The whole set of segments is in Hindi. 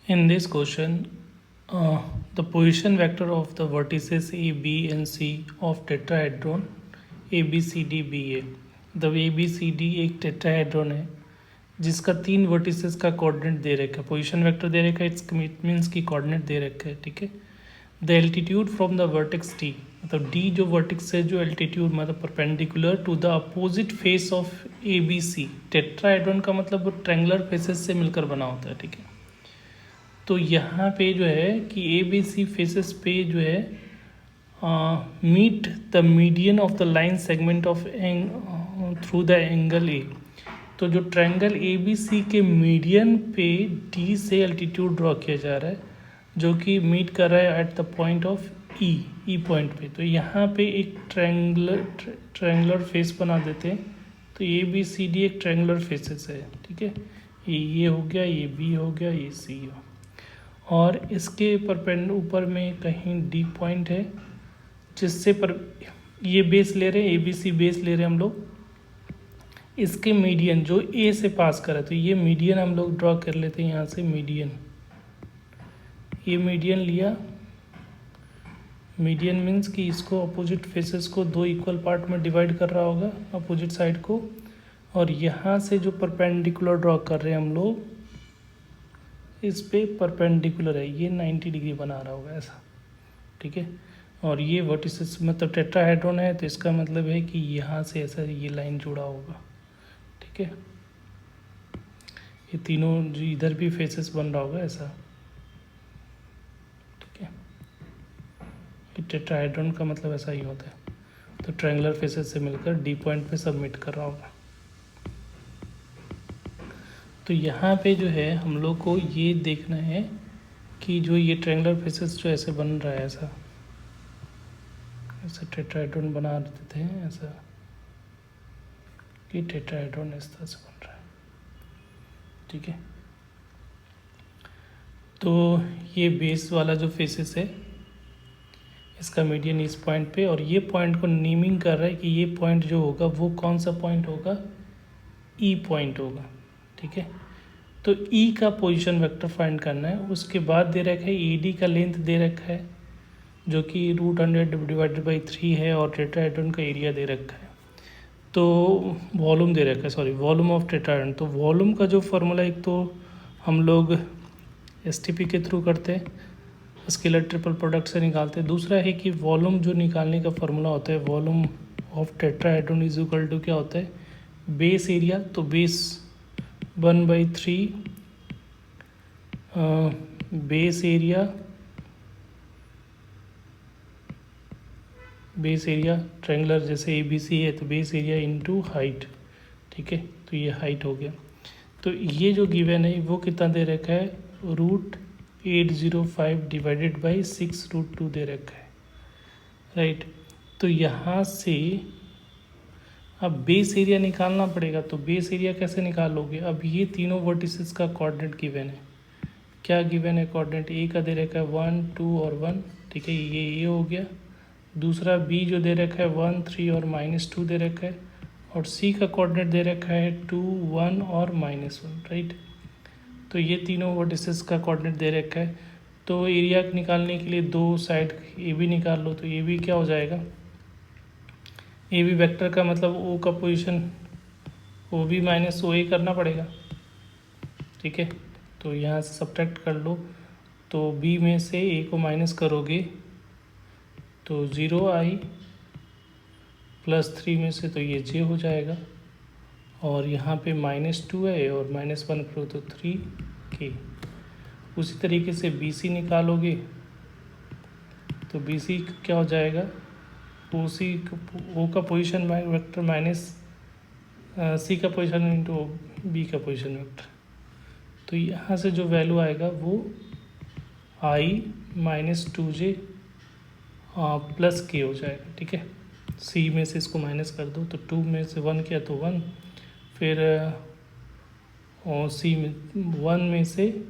In this question, the position vector of the vertices A, B, and C of tetrahedron A B C D B A. The A B C D एक टेट्राहेड्रॉन है जिसका 3 वर्टिसेस का कोऑर्डिनेट दे रखा है, पोजीशन वेक्टर दे रखा है, इट्स मीन्स की कोऑर्डिनेट दे रखा है, ठीक है। The altitude from the vertex D, मतलब डी जो वर्टेक्स है, जो एल्टीट्यूड मतलब perpendicular to the opposite face of A B C. Tetrahedron का मतलब वो ट्रेंगुलर फेसेस से मिलकर बना होता है, ठीक है। तो यहाँ पे जो है कि ए बी सी फेसेस पे जो है meet the median of the line segment of through the angle A. तो जो ट्रायंगल ए बी सी के मीडियन पे डी से एल्टीट्यूड ड्रॉ किया जा रहा है, जो कि मीट कर रहा है at the point of E point पे। तो यहाँ पे एक ट्रायंगुलर फेस बना देते हैं। तो ए बी सी डी एक ट्रायंगुलर फेसेस है, ठीक है। ये हो गया, ये बी हो गया, ये सी हो, और इसके ऊपर में कहीं डी पॉइंट है जिससे पर ये बेस ले रहे हैं, ए बी सी बेस ले रहे हैं हम लोग। इसके मीडियन जो ए से पास कर रहा है, तो ये मीडियन हम लोग ड्रॉ कर लेते हैं यहाँ से। मीडियन, ये मीडियन लिया। मीडियन मीन्स कि इसको अपोजिट फेसेस को 2 इक्वल पार्ट में डिवाइड कर रहा होगा, अपोजिट साइड को। और यहाँ से जो परपेंडिकुलर ड्रॉ कर रहे हैं हम लोग, इस पे परपेंडिकुलर है, ये 90 डिग्री बना रहा होगा ऐसा, ठीक है। और ये वर्टिसेस मतलब टेट्राहेड्रॉन है, तो इसका मतलब है कि यहाँ से ऐसा ये लाइन जुड़ा होगा, ठीक है। ये तीनों जो इधर भी फेसेस बन रहा होगा ऐसा, ठीक है। ये टेट्राहेड्रॉन का मतलब ऐसा ही होता है। तो ट्रायंगुलर फेसेस से मिलकर डी पॉइंट पे सबमिट कर रहा होगा। तो यहाँ पे जो है हम लोग को ये देखना है कि जो ये ट्रायंगुलर फेसेस जो ऐसे बन रहा है, ऐसा ऐसा टेट्राहेड्रॉन बना देते हैं ऐसा, कि टेट्राहेड्रॉन इस तरह से बन रहा है, ठीक है। तो ये बेस वाला जो फेसेस है, इसका मीडियन इस पॉइंट पे, और ये पॉइंट को नेमिंग कर रहा है कि ये पॉइंट जो होगा वो कौन सा पॉइंट होगा, ई पॉइंट होगा, ठीक है। तो ई का पोजीशन वेक्टर फाइंड करना है। उसके बाद दे रखा है ई डी का लेंथ दे रखा है, जो कि √100/3 है, और टेट्राहेड्रॉन का एरिया दे रखा है। तो वॉल्यूम दे रखा है, सॉरी, वॉल्यूम ऑफ टेट्राहेड्रॉन। तो वॉल्यूम का जो फार्मूला, एक तो हम लोग एसटीपी के थ्रू करते हैं, स्केलर ट्रिपल प्रोडक्ट से निकालते हैं। दूसरा है कि वॉल्यूम जो निकालने का फार्मूला होता है, volume of tetrahedron is equal to क्या होता है, बेस एरिया। तो बेस 1/3 बेस एरिया ट्रायंगुलर जैसे ए बी सी है, तो बेस एरिया इनटू हाइट, ठीक है। तो ये हाइट हो गया। तो ये जो गिवन है वो कितना दे रखा है, √805/6√2 दे रखा है, राइट। तो यहाँ से अब बेस एरिया निकालना पड़ेगा। तो बेस एरिया कैसे निकालोगे, अब ये तीनों वर्टिसेस का कोऑर्डिनेट गिवन है। क्या गिवन है कोऑर्डिनेट, ए का दे रखा है 1, 2 और 1, ठीक है, ये हो गया। दूसरा बी जो दे रखा है 1, 3 और -2 दे रखा है, और सी का कोऑर्डिनेट दे रखा है 2, 1 और -1, राइट। तो ये तीनों वर्टिसेस का कोऑर्डिनेट दे रखा है। तो एरिया निकालने के लिए दो साइड ए बी निकाल लो। तो ए बी क्या हो जाएगा, ए बी वेक्टर का मतलब ओ का position O B minus O ए करना पड़ेगा, ठीक है। तो यहाँ से सब्ट्रैक्ट कर लो। तो बी में से ए को माइनस करोगे तो 0i, +3 में से तो ये जे हो जाएगा, और यहाँ पे -2 है, और -1 करो तो 3k। उसी तरीके से बी सी निकालोगे तो बी सी क्या हो जाएगा, ओ सी, ओ का पोजीशन वेक्टर माइनस सी का पोजीशन इंटू बी का पोजीशन वेक्टर। तो यहाँ से जो वैल्यू आएगा वो i -2j +k हो जाएगा, ठीक है। सी में से इसको माइनस कर दो, तो 2 में से 1 किया तो 1, फिर और सी में 1 में से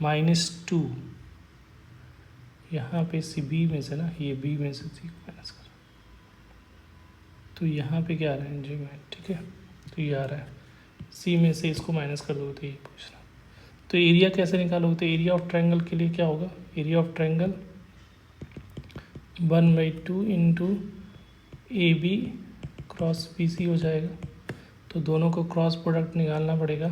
-2, यहाँ पे सी बी में से ना, ये बी में से सी को माइनस कर, तो यहाँ पे क्या आ रहा है जी में, ठीक है। तो ये आ रहा है सी में से इसको माइनस कर दो तो ये पूछना। तो एरिया कैसे निकालोगे, तो एरिया ऑफ ट्रायंगल के लिए क्या होगा, area of triangle 1/2 into A B cross B C हो जाएगा। तो दोनों को क्रॉस प्रोडक्ट निकालना पड़ेगा,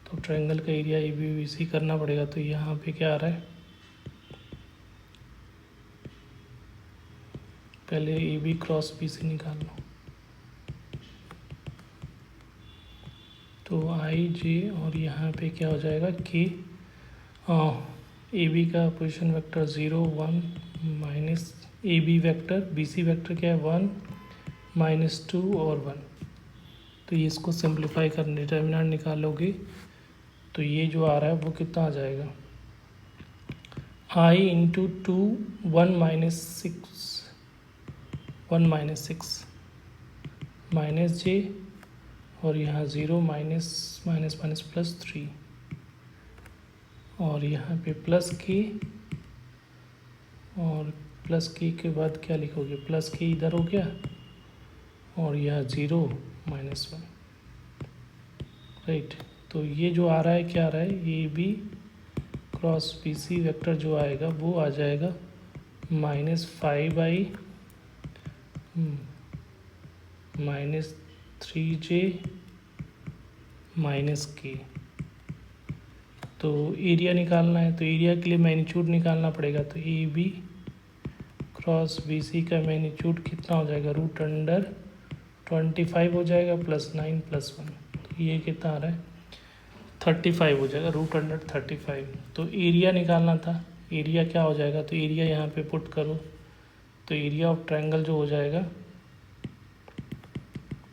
तो ट्रायंगल का area A B B C करना पड़ेगा। तो यहाँ पे क्या आ रहा है, पहले A B cross B C निकाल लो। तो आई जे और यहाँ पे क्या हो जाएगा के, ए बी का position vector 0 1 minus A B vector, B C vector क्या है 1 -2 और 1। तो ये इसको सिंप्लीफाई कर डिटर्मिनेंट निकालोगे तो ये जो आ रहा है वो कितना आ जाएगा, आई इंटू 2 1 - 6 माइनस जे और यहाँ 0 माइनस माइनस माइनस +3 और यहाँ पे प्लस के, और प्लस के बाद क्या लिखोगे, प्लस के इधर हो गया और यह 0 -1, राइट। तो ये जो आ रहा है क्या आ रहा है, A B cross B C vector जो आएगा वो आ जाएगा -5/-3j -k। तो एरिया निकालना है, तो एरिया के लिए मैग्नीट्यूड निकालना पड़ेगा। तो A B cross B C का मैग्नीट्यूड कितना हो जाएगा, √25 हो जाएगा +9 +1। तो ये कितना आ रहा है 35 हो जाएगा, √35। तो एरिया निकालना था, एरिया क्या हो जाएगा, तो एरिया यहाँ पे पुट करो तो एरिया ऑफ ट्रायंगल जो हो जाएगा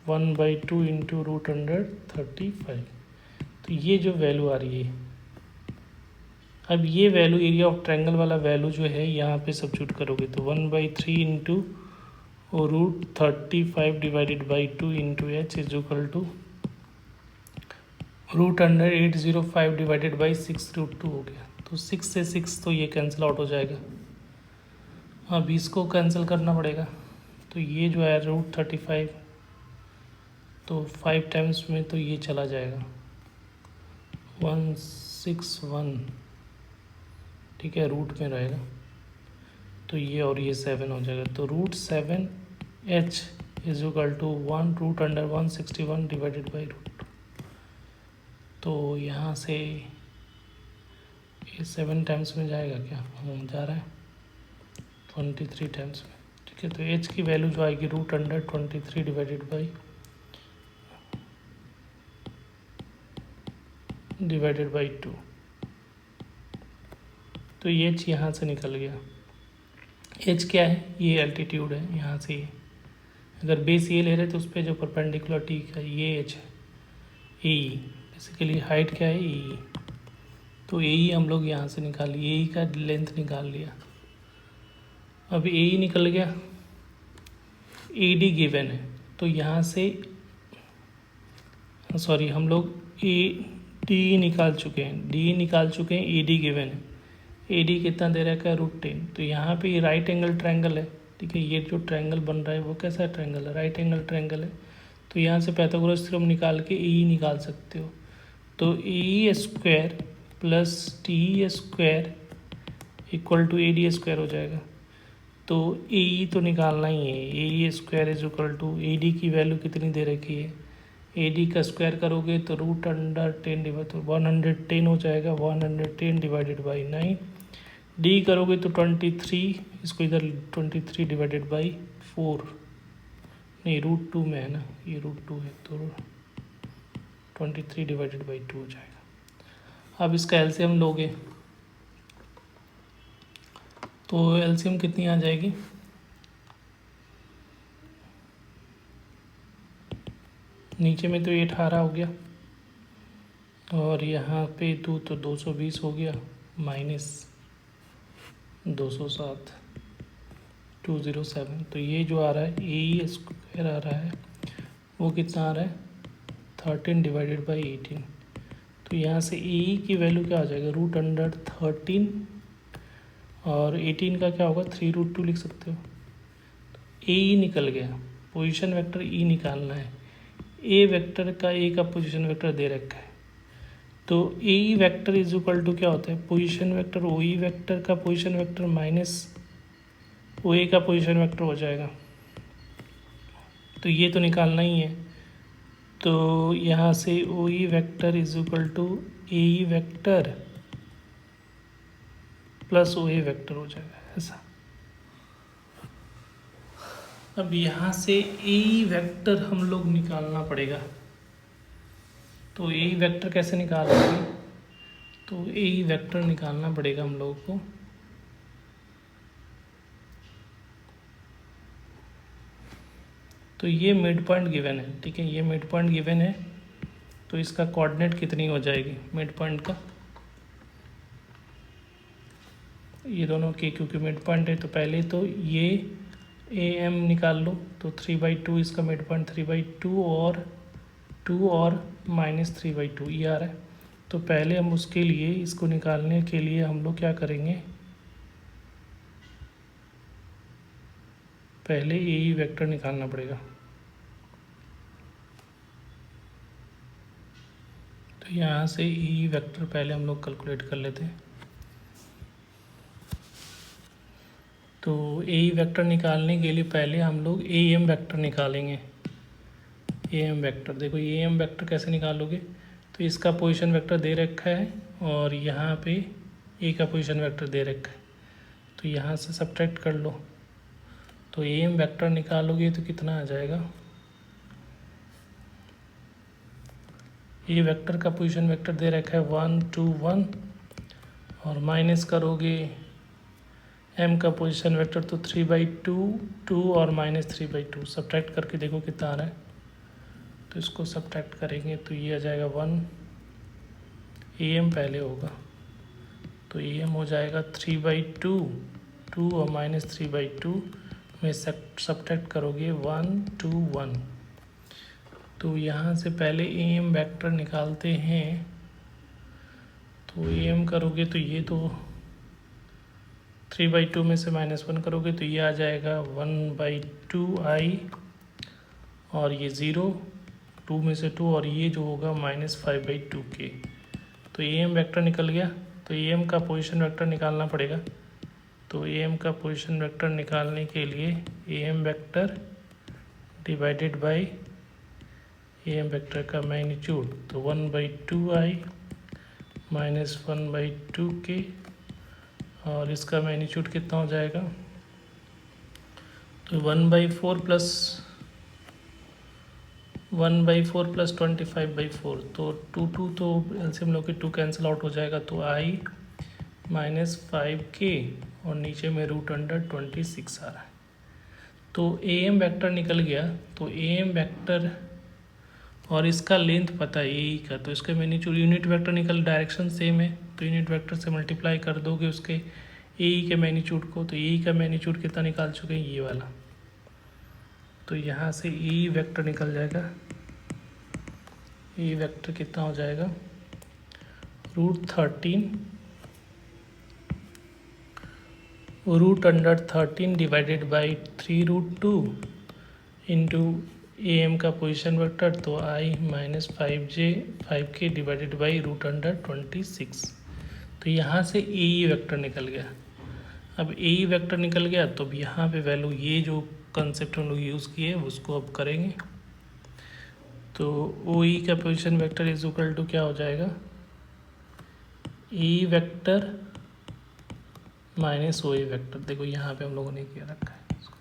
1/2 इंटू √35। तो ये जो वैल्यू आ रही है, अब ये वैल्यू एरिया ऑफ ट्रायंगल वाला वैल्यू जो है यहाँ पे सब्स्टिट्यूट करोगे तो 1/3 into √35 divided by 2 into H is equal to √805 divided by 6√2 हो गया। तो 6 से 6 तो ये कैंसिल आउट हो जाएगा। अब इसको कैंसिल करना पड़ेगा, तो ये जो है √35 तो 5 टाइम्स में तो ये चला जाएगा 161, ठीक है, रूट में रहेगा तो ये और ये 7 हो जाएगा। तो √7h is equal to 1√161 divided by √2। तो यहाँ से ये 7 टाइम्स में जाएगा क्या, जा रहा है 23 टाइम्स में, ठीक है। तो h की वैल्यू जो आएगी √23 डिवाइडेड बाई 2। तो ये h यहाँ से निकल गया। h क्या है, ये एल्टीट्यूड है, यहाँ से अगर बेस ये ले रहे तो उस पर जो परपेंडिकुलर टी है ये h है, ए बेसिकली हाइट क्या है ए। तो ए हम लोग यहाँ से निकाल लिए, ए का लेंथ निकाल लिया। अब ए निकल गया, ए डी गिवन है तो यहाँ से सॉरी हम लोग ए डी निकाल चुके हैं, डी निकाल चुके हैं, ए डी गिवन है। ए डी कितना दे रखा है √10। तो यहाँ पे ये राइट एंगल ट्रायंगल है, ठीक है। ये जो ट्रायंगल बन रहा है वो कैसा ट्रायंगल है, राइट एंगल ट्रायंगल है। तो यहाँ से पाइथागोरस थ्योरम निकाल के ए निकाल सकते हो। तो A square plus T square equal to A D square हो जाएगा। तो ए तो निकालना ही है, A square is equal to A D की वैल्यू कितनी दे रखी है, ए डी का स्क्वायर करोगे तो √10 डिवाइड तो 110 हो जाएगा, 110 डिवाइडेड बाई 9। डी करोगे तो 23, इसको इधर 23 डिवाइडेड बाई 4, नहीं √2 में है ना, ये √2 है तो 23 डिवाइडेड बाई 2 हो जाएगा। अब इसका एलसीएम लोगे तो एलसीएम कितनी आ जाएगी, नीचे में तो 18 हो गया और यहाँ पे 2 तो 220 हो गया माइनस 207 207। तो ये जो आ रहा है ए स्क्वायर आ रहा है वो कितना आ रहा है 13 डिवाइडेड बाई 18। तो यहाँ से ए की वैल्यू क्या आ जाएगा √13 और 18 का क्या होगा 3√2 लिख सकते हो। ए निकल गया, पोजीशन वेक्टर ई निकालना है। ए वेक्टर का ए का पोजीशन वेक्टर दे रखा है तो ए E vector is equal to क्या होता है, position vector O E vector का पोजीशन वेक्टर माइनस ओ ए का पोजीशन वेक्टर हो जाएगा। तो ये तो निकालना ही है, तो यहाँ से O E vector is equal to A E vector plus O A vector हो जाएगा ऐसा। अब यहाँ से ए ई वैक्टर हम लोग निकालना पड़ेगा। तो ए ई वैक्टर कैसे निकालेंगे, तो ए ई वैक्टर निकालना पड़ेगा हम लोगों को। तो ये मिड पॉइंट गिवन है, ठीक है, ये मिड पॉइंट गिवन है। तो इसका कोऑर्डिनेट कितनी हो जाएगी मिड पॉइंट का, ये दोनों के क्योंकि मिड पॉइंट है तो पहले तो ये ए एम निकाल लो। तो 3/2 इसका मिड पॉइंट 3/2 और 2 और -3/2 ये आ रहा है। तो पहले हम उसके लिए इसको निकालने के लिए हम लोग क्या करेंगे, पहले ए ई वेक्टर निकालना पड़ेगा। तो यहाँ से ए ई वेक्टर पहले हम लोग कैलकुलेट कर लेते हैं। तो ए ई वेक्टर निकालने के लिए पहले हम लोग ए एम वेक्टर निकालेंगे। ए एम वेक्टर देखो, ए एम वेक्टर कैसे निकालोगे, तो इसका पोजीशन वेक्टर दे रखा है और यहाँ पे ए का पोजीशन वेक्टर दे रखा है। तो यहाँ से सब्ट्रैक्ट कर लो। तो ए एम वेक्टर निकालोगे तो कितना आ जाएगा, ए वेक्टर का पोजीशन वेक्टर दे रखा है 1 2 1 और माइनस करोगे एम का पोजीशन वेक्टर तो 3/2 2 और -3/2 सब्ट्रैक्ट करके देखो कितना आ रहा है। तो इसको सब्ट्रैक्ट करेंगे तो ये आ जाएगा 1, ए एम पहले होगा तो ए एम हो जाएगा 3/2 2 और -3/2 में सब्ट्रैक्ट करोगे 1 2 1। तो यहाँ से पहले ए एम वैक्टर निकालते हैं। तो ए एम करोगे तो ये तो 3/2 में से -1 करोगे तो ये आ जाएगा 1/2i और ये 0 2 में से 2 और ये जो होगा -5/2k। तो ए एम वैक्टर निकल गया। तो ए एम का पोजीशन वेक्टर निकालना पड़ेगा। तो ए एम का पोजीशन वेक्टर निकालने के लिए A M vector divided by A M vector का मैग्नीट्यूड तो 1/2i -1/2k और इसका मैग्नीट्यूड कितना हो जाएगा, तो 1/4 प्लस 25/4 तो 2 तो एलसीएम लोग के 2 कैंसिल आउट हो जाएगा। तो i -5k और नीचे में √26 आ रहा है। तो ए एम वैक्टर निकल गया। तो ए एम वैक्टर और इसका लेंथ पता है ए का, तो इसका मैग्नीट्यूड यूनिट वेक्टर निकल, डायरेक्शन सेम है तो यूनिट वेक्टर से मल्टीप्लाई कर दोगे उसके ए के मैग्नीट्यूड को। तो ए का मैग्नीट्यूड कितना निकाल चुके हैं, ये वाला। तो यहाँ से ए वेक्टर निकल जाएगा। ए वेक्टर कितना हो जाएगा, √13 divided by 3√2 into A M का पोजीशन वेक्टर तो i -5k डिवाइडेड बाई √26। तो यहाँ से ए ई वेक्टर निकल गया। अब ए ई वेक्टर निकल गया तो अब यहाँ पे वैल्यू ये जो कंसेप्ट हम लोग यूज़ किए उसको अब करेंगे। तो ओ ई का position vector is equal to क्या हो जाएगा, E vector minus O A vector. देखो यहाँ पे हम लोगों ने किया रखा है इसको।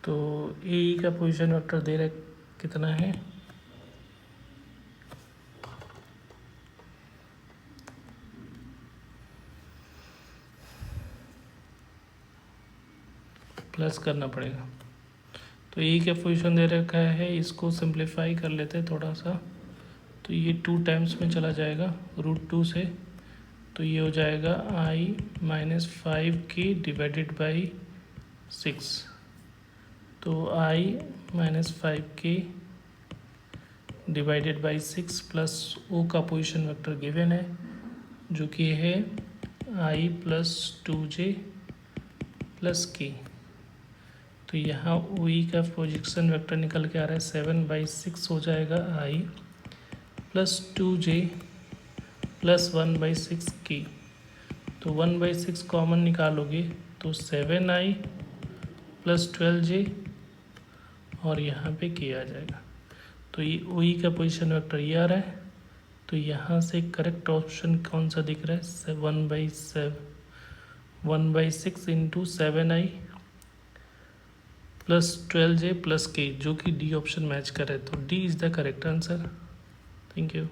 तो ए का पोजीशन वेक्टर दे रहा कितना है, प्लस करना पड़ेगा। तो ए का पोजीशन दे रखा है, इसको सिंप्लीफाई कर लेते हैं थोड़ा सा। तो ये 2 टाइम्स में चला जाएगा √2 से। तो ये हो जाएगा i -5k डिवाइडेड बाई 6। तो i -5k divided by 6 plus O का पोजीशन वेक्टर गिवन है जो कि है i + 2j + k। तो यहाँ ओ ई का पोजीशन वेक्टर निकल के आ रहा है 7/6 हो जाएगा i + 2j प्लस 1/6 के, तो 1/6 कॉमन निकालोगे तो 7i प्लस 12j और यहाँ पे के आ जाएगा। तो ये OE का पोजीशन वेक्टर ये आ रहा है। तो यहाँ से करेक्ट ऑप्शन कौन सा दिख रहा है? 1/6 into 7i plus 12j plus के, जो कि डी ऑप्शन मैच कर रहा है। तो D is the correct answer. Thank you.